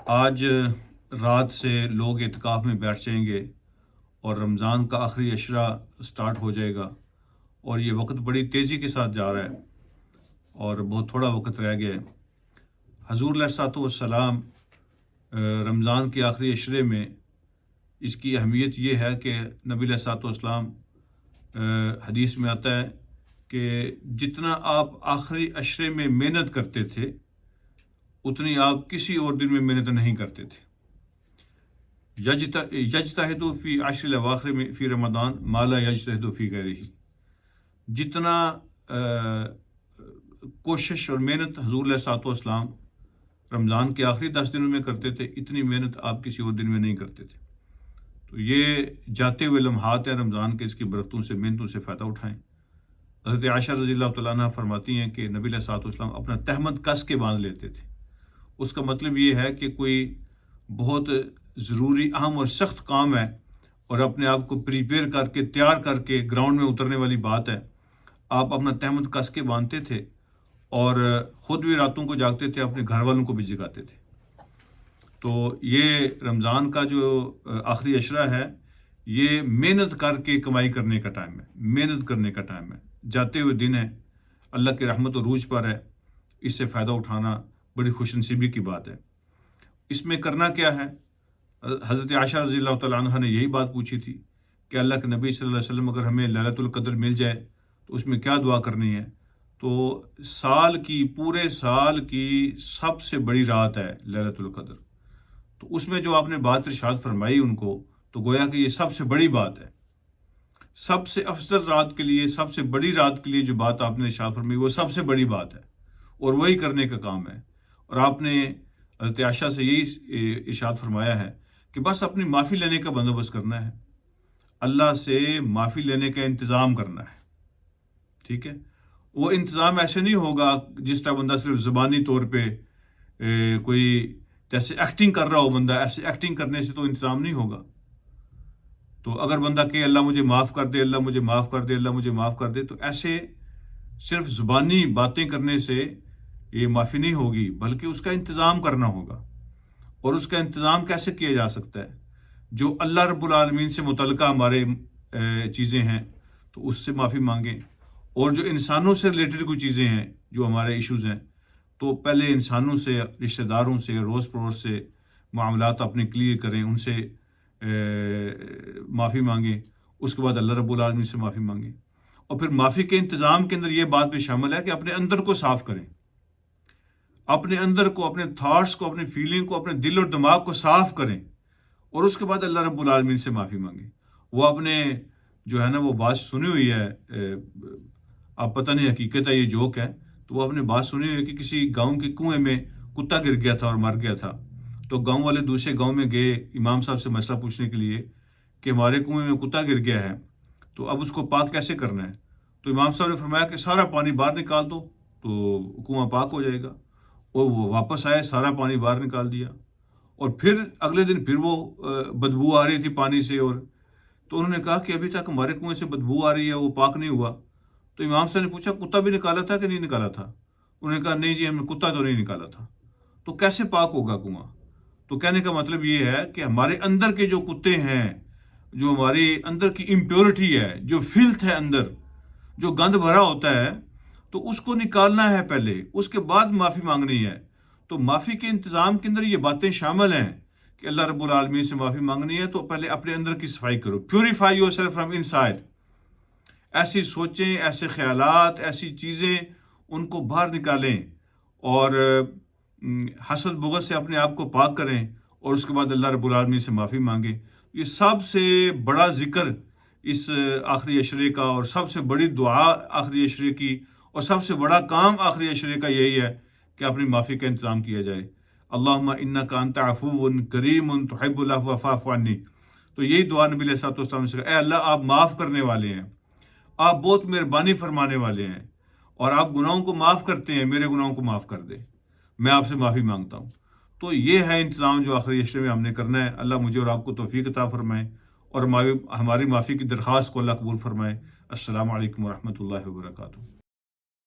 آج رات سے لوگ اعتکاف میں بیٹھ جائیں گے اور رمضان کا آخری عشرہ سٹارٹ ہو جائے گا، اور یہ وقت بڑی تیزی کے ساتھ جا رہا ہے اور بہت تھوڑا وقت رہ گیا ہے۔ حضور علیہ الصلوۃ والسلام رمضان کے آخری عشرے میں اس کی اہمیت یہ ہے کہ نبی علیہ الصلوۃ والسلام حدیث میں آتا ہے کہ جتنا آپ آخری عشرے میں محنت کرتے تھے اتنی آپ کسی اور دن میں محنت نہیں کرتے تھے۔ یجتہد فی عشر الاواخر میں فی رمضان ما لا یجتہد فی غیرہ، جتنا کوشش اور محنت حضور علیہ الصلوۃ والسلام رمضان کے آخری 10 دنوں میں کرتے تھے، اتنی محنت آپ کسی اور دن میں نہیں کرتے تھے۔ تو یہ جاتے ہوئے لمحات ہیں رمضان کے، اس کی برکتوں سے محنتوں سے فائدہ اٹھائیں۔ حضرت عائشہ رضی اللہ تعالیٰ عنہ فرماتی ہیں کہ نبی علیہ الصلوۃ والسلام اپنا تہمد کس کے باندھ لیتے تھے۔ اس کا مطلب یہ ہے کہ کوئی بہت ضروری اہم اور سخت کام ہے اور اپنے آپ کو پریپیئر کر کے تیار کر کے گراؤنڈ میں اترنے والی بات ہے، آپ اپنا تہمد کس کے باندھتے تھے اور خود بھی راتوں کو جاگتے تھے، اپنے گھر والوں کو بھی جگاتے تھے۔ تو یہ رمضان کا جو آخری عشرہ ہے یہ محنت کر کے کمائی کرنے کا ٹائم ہے، محنت کرنے کا ٹائم ہے، جاتے ہوئے دن ہے، اللہ کی رحمت و عروج پر ہے، اس سے فائدہ اٹھانا بڑی خوش نصیبی کی بات ہے۔ اس میں کرنا کیا ہے؟ حضرت عائشہ رضی اللہ تعالیٰ عنہ نے یہی بات پوچھی تھی کہ اللہ کے نبی صلی اللہ علیہ وسلم اگر ہمیں لیلۃ القدر مل جائے تو اس میں کیا دعا کرنی ہے؟ تو پورے سال کی سب سے بڑی رات ہے لیلۃ القدر، تو اس میں جو آپ نے بات ارشاد فرمائی ان کو، تو گویا کہ یہ سب سے بڑی بات ہے، سب سے افضل رات کے لیے، سب سے بڑی رات کے لیے جو بات آپ نے ارشاد فرمائی وہ سب سے بڑی بات ہے اور وہی کرنے کا کام ہے۔ اور آپ نے حضرت عائشہ سے یہی ارشاد فرمایا ہے کہ بس اپنی معافی لینے کا بندوبست کرنا ہے، اللہ سے معافی لینے کا انتظام کرنا ہے، ٹھیک ہے؟ وہ انتظام ایسے نہیں ہوگا جس طرح بندہ صرف زبانی طور پہ کوئی جیسے ایکٹنگ کر رہا ہو بندہ، ایسے ایکٹنگ کرنے سے تو انتظام نہیں ہوگا۔ تو اگر بندہ کہ اللہ مجھے معاف کر دے، اللہ مجھے معاف کر دے، اللہ مجھے معاف کر دے، تو ایسے صرف زبانی باتیں کرنے سے یہ معافی نہیں ہوگی، بلکہ اس کا انتظام کرنا ہوگا۔ اور اس کا انتظام کیسے کیا جا سکتا ہے؟ جو اللہ رب العالمین سے متعلقہ ہمارے چیزیں ہیں تو اس سے معافی مانگیں، اور جو انسانوں سے ریلیٹڈ کوئی چیزیں ہیں جو ہمارے ایشوز ہیں تو پہلے انسانوں سے، رشتہ داروں سے، روز پڑوس سے معاملات اپنے کلیئر کریں، ان سے معافی مانگیں، اس کے بعد اللہ رب العالمین سے معافی مانگیں۔ اور پھر معافی کے انتظام کے اندر یہ بات بھی شامل ہے کہ اپنے اندر کو صاف کریں، اپنے اندر کو، اپنے تھاٹس کو، اپنے فیلنگ کو، اپنے دل اور دماغ کو صاف کریں، اور اس کے بعد اللہ رب العالمین سے معافی مانگیں۔ وہ اپنے جو ہے نا وہ بات سنی ہوئی ہے، آپ پتہ نہیں حقیقت ہے یہ جوک ہے، تو وہ اپنے بات سنی ہوئی ہے کہ کسی گاؤں کے کنویں میں کتا گر گیا تھا اور مر گیا تھا، تو گاؤں والے دوسرے گاؤں میں گئے امام صاحب سے مسئلہ پوچھنے کے لیے کہ ہمارے کنویں میں کتا گر گیا ہے تو اب اس کو پاک کیسے کرنا ہے؟ تو امام صاحب نے فرمایا کہ سارا پانی باہر نکال دو تو کنواں پاک ہو جائے گا۔ اور وہ واپس آئے، سارا پانی باہر نکال دیا، اور پھر اگلے دن پھر وہ بدبو آ رہی تھی پانی سے، اور تو انہوں نے کہا کہ ابھی تک ہمارے کنویں سے بدبو آ رہی ہے، وہ پاک نہیں ہوا۔ تو امام صاحب نے پوچھا کتا بھی نکالا تھا کہ نہیں نکالا تھا؟ انہوں نے کہا نہیں جی، ہم نے کتا تو نہیں نکالا تھا۔ تو کیسے پاک ہوگا کنواں؟ تو کہنے کا مطلب یہ ہے کہ ہمارے اندر کے جو کتے ہیں، جو ہماری اندر کی امپیورٹی ہے، جو فلتھ ہے اندر، جو گند بھرا ہوتا ہے، تو اس کو نکالنا ہے پہلے، اس کے بعد معافی مانگنی ہے۔ تو معافی کے انتظام کے اندر یہ باتیں شامل ہیں کہ اللہ رب العالمین سے معافی مانگنی ہے تو پہلے اپنے اندر کی صفائی کرو، purify yourself from inside. ایسی سوچیں، ایسے خیالات، ایسی چیزیں ان کو باہر نکالیں، اور حسد بغض سے اپنے آپ کو پاک کریں، اور اس کے بعد اللہ رب العالمین سے معافی مانگیں۔ یہ سب سے بڑا ذکر اس آخری عشرے کا، اور سب سے بڑی دعا آخری عشرے کی، اور سب سے بڑا کام آخری عشرے کا یہی ہے کہ اپنی معافی کا انتظام کیا جائے۔ اللہم انک انت عفو کریم تحب العفو فاعف عنی۔ تو یہی دعا نبی علیہ الصلوۃ والسلام سے، اے اللہ آپ معاف کرنے والے ہیں، آپ بہت مہربانی فرمانے والے ہیں، اور آپ گناہوں کو معاف کرتے ہیں، میرے گناہوں کو معاف کر دے، میں آپ سے معافی مانگتا ہوں۔ تو یہ ہے انتظام جو آخری عشرے میں ہم نے کرنا ہے۔ اللہ مجھے اور آپ کو توفیق عطا فرمائے، اور ہماری معافی کی درخواست کو اللہ قبول فرمائے۔ السلام علیکم ورحمۃ اللہ وبرکاتہ۔